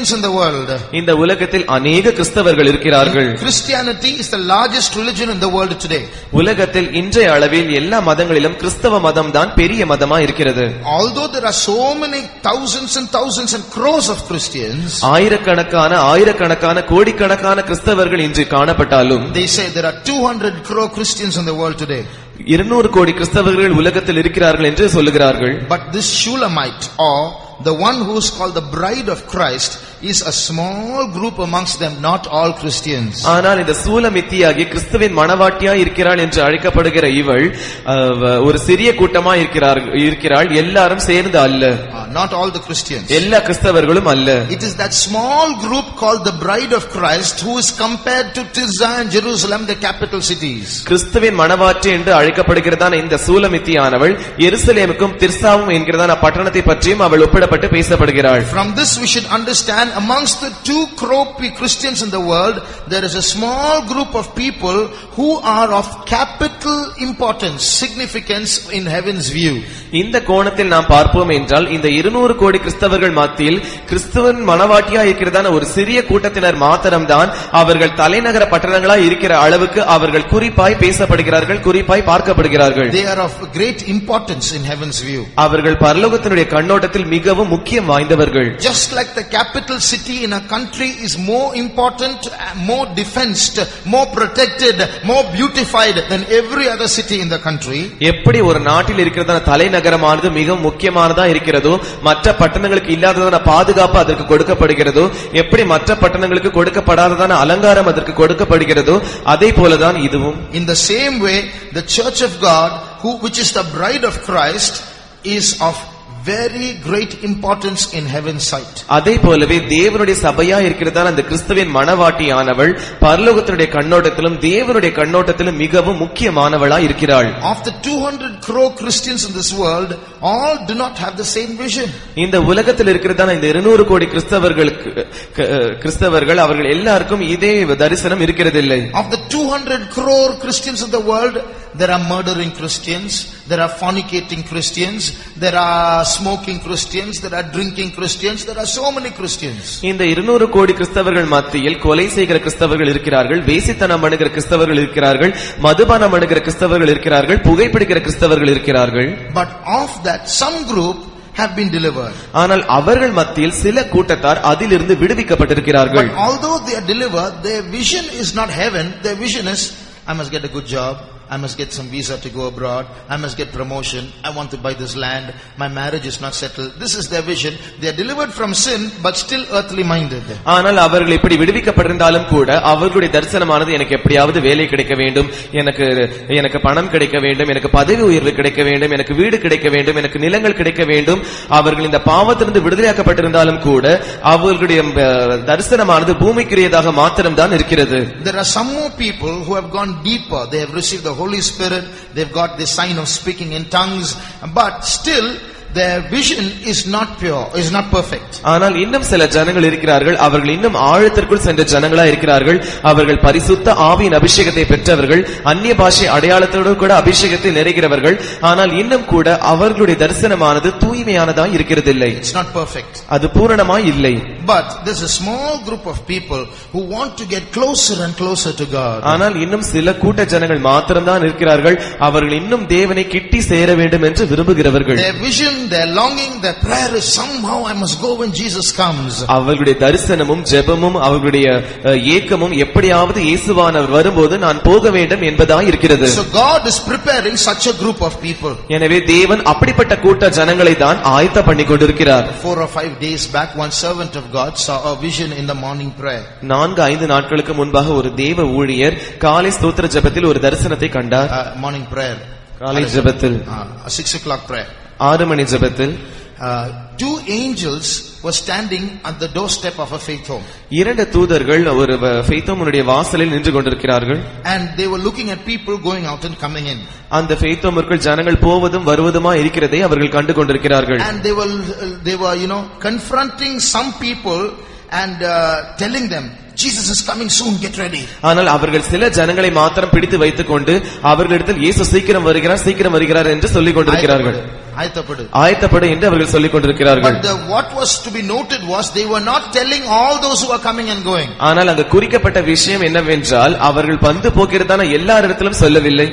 Christians in the world. இந்த உலகத்தில் अनेक கிறிஸ்தவர்கள் இருக்கிறார்கள். Christianity is the largest religion in the world today. உலகத்தில் இன்றைய அளவில் எல்லா மதங்களிலும் கிறிஸ்தவ மதம் தான் பெரிய மதமா இருக்கிறது. Although there are so many thousands and crores of Christians, ஆயிரக்கணக்கான கோடிக்கணக்கான கிறிஸ்தவர்கள் இன்று காணப்பட்டாலும், they say there are 200 crore Christians in the world today. 200 கோடி கிறிஸ்தவர்கள் உலகத்தில் இருக்கிறார்கள் என்று சொல்லுகிறார்கள். But this Shulamite, or the one who is called the bride of Christ, is a small group amongst them, not all Christians. ஆனால் இந்த சூலமித்தியாகிய கிறிஸ்துவின் மணவாட்டியாய் இருக்கிறாள் என்று அழைக்கப்படுகிற இவள் ஒரு சிறிய கூட்டமாய் இருக்கிறாள், எல்லாரும் சேர்ந்து அல்ல. Not all the Christians. எல்லா கிறிஸ்தவர்களும் அல்ல. It is that small group called the bride of Christ who is compared to Tirzah and Jerusalem, the capital cities. கிறிஸ்துவின் மணவாட்டி என்று அழைக்கப்படுகிறதான இந்த சூலமித்தியானவள் எருசலேமுக்கும் திர்சாவும் என்கிறதான பட்டணத்தை பற்றியும் அவள் ஒப்பிடப்பட்டு பேசப்படுகிறாள். From this we should understand, amongst the 2 crore Christians in the world, there is a small group of people who are of capital importance, significance in heaven's view. இந்த கோணத்தில் நாம் பார்ப்போம் என்றால், இந்த 200 கோடி கிறிஸ்தவர்கள் மத்தியில் கிறிஸ்துவின் மணவாட்டியாய் இருக்கிறதான ஒரு சிறிய கூட்டத்தினர் மாத்திரம்தான் அவர்கள் தலைநகர பட்டணங்களாய் இருக்கிற அளவுக்கு அவர்கள் குறிப்பாய் பேசப்படுகிறார்கள், குறிப்பாய் பார்க்கப்படுகிறார்கள். They are of great importance in heaven's view. அவர்கள் பரலோகத்தினுடைய கண்ணோட்டத்தில் மிகவும் முக்கியம் வாய்ந்தவர்கள். Just like the capital city in a country is more important, more defensed, more protected, more beautified than every other city in the country. எப்படி ஒரு நாட்டில் இருக்கிறதான தலைநகரமானது மிகவும் முக்கியமானதா இருக்கிறதோ, மற்ற பட்டணங்களுக்கு இல்லாததான பாதுகாப்பு அதற்கு கொடுக்கப்படுகிறதோ, எப்படி மற்ற பட்டணங்களுக்கு கொடுக்கப்படாததான அலங்காரம் அதற்கு கொடுக்கப்படுகிறதோ, அதே போலதான் இதுவும். In the same way, the church of God, which is the bride of Christ, is of very great importance in heaven's sight. அதே போலவே தேவனுடைய சபையா இருக்கிறதான அந்த கிறிஸ்துவின் மணவாட்டியானவள் பரலோகத்தினுடைய கண்ணோட்டத்திலும் தேவனுடைய கண்ணோட்டத்திலும் மிகவும் முக்கியமானவளா இருக்கிறாள். Of the 200 crore Christians in this world, all do not have the same vision. இந்த உலகத்தில் இருக்கிறதான இந்த 200 கோடி கிறிஸ்தவர்கள் அவர்கள் எல்லாருக்கும் இதே தரிசனம் இருக்கிறதில்லை. Of the 200 crore Christians in the world, there are murdering Christians, there are fornicating Christians, there are smoking Christians, there are drinking Christians, there are so many Christians. இந்த 200 கோடி கிறிஸ்தவர்கள் மத்தியில் கொலை செய்கிற கிறிஸ்தவர்கள் இருக்கிறார்கள், வேசித்தனம் பண்ணுகிற கிறிஸ்தவர்கள் இருக்கிறார்கள், மதுபானம் பண்ணுகிற கிறிஸ்தவர்கள் இருக்கிறார்கள், புகைப்பிடிக்கிற கிறிஸ்தவர்கள் இருக்கிறார்கள். But of that some group have been delivered. ஆனால் அவர்கள் மத்தியில் சில கூட்டத்தார் அதிலிருந்து விடுவிக்கப்பட்டிருக்கிறார்கள். But although they are delivered, their vision is not heaven. Their vision is, I must get a good job, I must get some visa to go abroad, I must get promotion, I want to buy this land, my marriage is not settled. This is their vision. They are delivered from sin but still earthly minded. ஆனால் அவர்கள் இப்படி விடுவிக்கப்பட்டிருந்தாலும் கூட அவர்களுடைய தரிசனமானது எனக்கு எப்படியாவது வேலை கிடைக்க வேண்டும், எனக்கு பணம் கிடைக்க வேண்டும், எனக்கு பதவி உயர்வு கிடைக்க வேண்டும், எனக்கு வீடு கிடைக்க வேண்டும், எனக்கு நிலங்கள் கிடைக்க வேண்டும். அவர்கள் இந்த பாவத்திலிருந்து விடுதலையாக்கப்பட்டிருந்தாலும் கூட அவர்களுடைய தரிசனமானது பூமிக்குரியதாக மாத்திரம்தான் இருக்கிறது. There are some more people who have gone deeper. They have received the Holy Spirit, they've got the sign of speaking in tongues, but still their vision is not pure, is not perfect. ஆனால் இன்னும் சில ஜனங்கள் இருக்கிறார்கள், அவர்கள் இன்னும் ஆழத்திற்குள் சென்ற ஜனங்களா இருக்கிறார்கள். அவர்கள் பரிசுத்த ஆவியின் அபிஷேகத்தை பெற்றவர்கள், அந்நிய பாஷை அடையாளத்தோடு கூட அபிஷேகத்தை நிறைகிறவர்கள். ஆனால் இன்னும் கூட அவர்களுடைய தரிசனமானது தூய்மையானதாய் இருக்கிறதில்லை. It's not perfect. அது பூரணமாய் இல்லை. But there's a small group of people who want to get closer and closer to God. ஆனால் இன்னும் சில கூட்ட ஜனங்கள் மாத்திரம்தான் இருக்கிறார்கள், அவர்கள் இன்னும் தேவனை கிட்டி சேர வேண்டும் என்று விரும்புகிறவர்கள். Their vision, their longing, their prayer is, somehow I must go when Jesus comes. அவர்களுடைய தரிசனமும் ஜெபமும் அவர்களுடைய ஏக்கமும் எப்படியாவது இயேசுவானவர் வரும்போது நான் போக வேண்டும் என்பதாய் இருக்கிறது. So God is preparing such a group of people. எனவே தேவன் அப்படிப்பட்ட கூட்ட ஜனங்களை தான் ஆயத்த பண்ணி கொண்டிருக்கிறார். 4 or 5 days back, one servant of God saw a vision in the morning prayer. 4-5 நாட்களுக்கு முன்பாக ஒரு தேவ ஊழியர் காலை ஸ்தோத்திர ஜெபத்தில் ஒரு தரிசனத்தை கண்டார். Morning prayer, காலை ஜெபத்தில் 6 o'clock prayer, 6 மணி ஜெபத்தில் 2 angels were standing at the doorstep of a faith home. 2 தூதர்கள் ஒரு faith homeனுடைய வாசலில் நின்று கொண்டிருக்கிறார்கள். And they were looking at people going out and coming in. அந்த faith homeக்குள் ஜனங்கள் போவதும் வருவதுமா இருக்கிறதை அவர்கள் கண்டு கொண்டிருக்கிறார்கள். And they were confronting some people and telling them, Jesus is coming soon, get ready. ஆனால் அவர்கள் சில ஜனங்களை மாத்திரம் பிடித்து வைத்துக் கொண்டு அவர்களிடத்தில் இயேசு சீக்கிரம் வருகிறார் என்று சொல்லிக் கொண்டிருக்கிறார்கள். ஆயத்தப்படு என்று அவர்கள் சொல்லிக் கொண்டிருக்கிறார்கள். But what was to be noted was they were not telling all those who are coming and going. ஆனால் அங்கு குறிக்கப்பட்ட விஷயம் என்னவென்றால் அவர்கள் பந்து போகிறதான எல்லாரிடத்திலும் சொல்லவில்லை.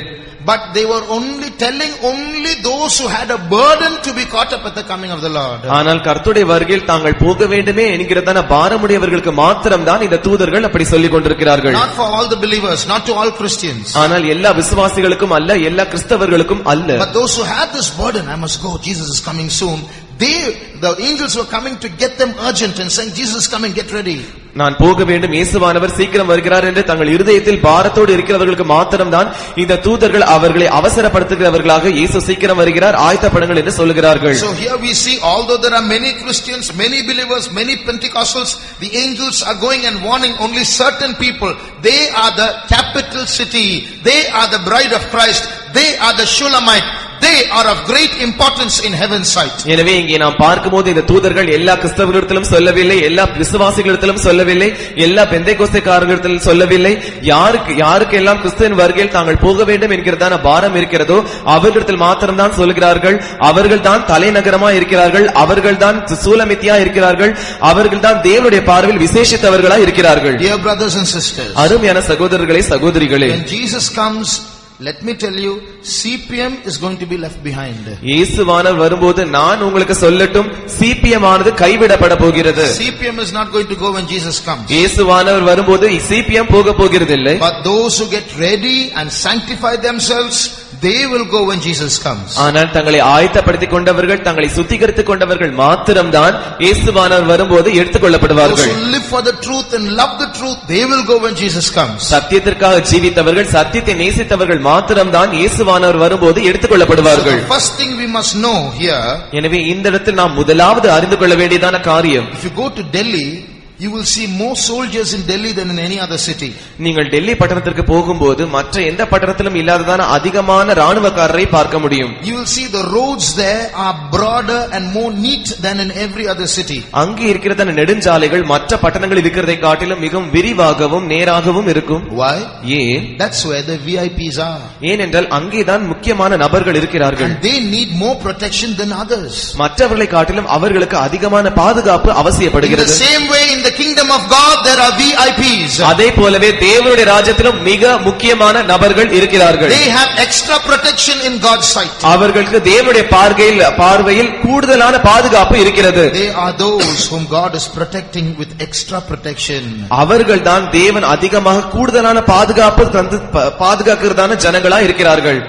But they were only telling only those who had a burden to be caught up at the coming of the Lord. ஆனால் கர்த்தருடைய வருகையில் தாங்கள் போக வேண்டுமே என்கிறதான பாரமுடையவர்களுக்கு மாத்திரம்தான் இந்த தூதர்கள் அப்படி சொல்லிக் கொண்டிருக்கிறார்கள். Not for all the believers, not to all Christians. ஆனால் எல்லா விசுவாசிகளுக்கும் அல்ல, எல்லா கிறிஸ்தவர்களுக்கும் அல்ல. But those who had this burden, I must go, Jesus is coming soon. The angels were coming to get them urgent and saying, Jesus is coming, get ready. நான் போக வேண்டும், இயேசுவானவர் சீக்கிரம் வருகிறார் என்று தங்கள் இருதயத்தில் பாரத்தோடு இருக்கிறவர்களுக்கு மாத்திரம்தான் இந்த தூதர்கள் அவர்களை அவசரப்படுத்துகிறவர்களாக இயேசு சீக்கிரம் வருகிறார், ஆயத்தப்படுங்கள் என்று சொல்கிறார்கள். So here we see, although there are many Christians, many believers, many Pentecostals, the angels are going and warning only certain people. They are the capital city. They are the bride of Christ. They are the Shulamite. They are of great importance in heaven's sight. எனவே இங்கே நாம் பார்க்கும்போது இந்த தூதர்கள் எல்லா கிறிஸ்தவர்களிடத்திலும் சொல்லவில்லை, எல்லா விசுவாசிகளிடத்திலும் சொல்லவில்லை, எல்லா பெந்தேகோஸ்தேக்காரர்களிடத்திலும் சொல்லவில்லை. யாருக்கெல்லாம் கிறிஸ்துவின் வருகையில் தாங்கள் போக வேண்டும் என்கிறதான பாரம் இருக்கிறதோ அவர்களிடத்தில் மாத்திரம்தான் சொல்கிறார்கள். அவர்கள் தான் தலைநகரமா இருக்கிறார்கள், அவர்கள் தான் சூலமித்தியா இருக்கிறார்கள், அவர்கள் தான் தேவனுடைய பார்வையில் விசேஷித்தவர்களா இருக்கிறார்கள். Dear brothers and sisters, அருமையான சகோதரர்களே, சகோதரிகளே, when Jesus comes, let me tell you, CPM is going to be left behind. இயேசுவானவர் வரும்போது நான் உங்களுக்கு சொல்லட்டும், CPM ஆனது கைவிடப்பட போகிறது. CPM is not going to go when Jesus comes. இயேசுவானவர் வரும்போது CPM போக போகிறதில்லை. But those who get ready and sanctify themselves, they will go when Jesus comes. ஆனால் தங்களை ஆயத்தப்படுத்திக் கொண்டவர்கள், தங்களை சுத்திகரித்துக் கொண்டவர்கள் மாத்திரம்தான் இயேசுவானவர் வரும்போது எடுத்துக்கொள்ளப்படுவார்கள். Those who live for the truth and love the truth, they will go when Jesus comes. சத்தியத்திற்காக ஜீவித்தவர்கள், சத்தியத்தை நேசித்தவர்கள் மாத்திரம்தான் இயேசுவானவர் வரும்போது எடுத்துக்கொள்ளப்படுவார்கள். The first thing we must know here, எனவே இந்த இடத்தில் நாம் முதலாவது அறிந்து கொள்ள வேண்டியதான காரியம், if you go to Delhi, you will see more soldiers in Delhi than in any other city. நீங்கள் டெல்லி பட்டணத்திற்கு போகும்போது மற்ற எந்த பட்டணத்திலும் இல்லாததான அதிகமான ராணுவக்காரரை பார்க்க முடியும். You will see the roads there are broader and more neat than in every other city. அங்கே இருக்கிறதான நெடுஞ்சாலைகள் மற்ற பட்டணங்களில் இருக்கிறதை காட்டிலும் மிகவும் விரிவாகவும் நேராகவும் இருக்கும். Why? ஏன்? That's where the VIPs are. ஏனென்றால் அங்கேதான் முக்கியமான நபர்கள் இருக்கிறார்கள். And they need more protection than others. மற்றவர்களை காட்டிலும் அவர்களுக்கு அதிகமான பாதுகாப்பு அவசியப்படுகிறது. In the same way, in the kingdom of God there are VIPs. அதே போலவே தேவனுடைய ராஜ்யத்திலும் மிக முக்கியமான நபர்கள் இருக்கிறார்கள். They have extra protection in God's sight. அவர்களுக்கு தேவனுடைய பார்வையில் கூடுதலான பாதுகாப்பு இருக்கிறது. They are those whom God is protecting with extra protection. அவர்கள்தான் தேவன் அதிகமாக கூடுதலான பாதுகாப்பு தந்து பாதுகாக்கிறதான ஜனங்களா இருக்கிறார்கள்.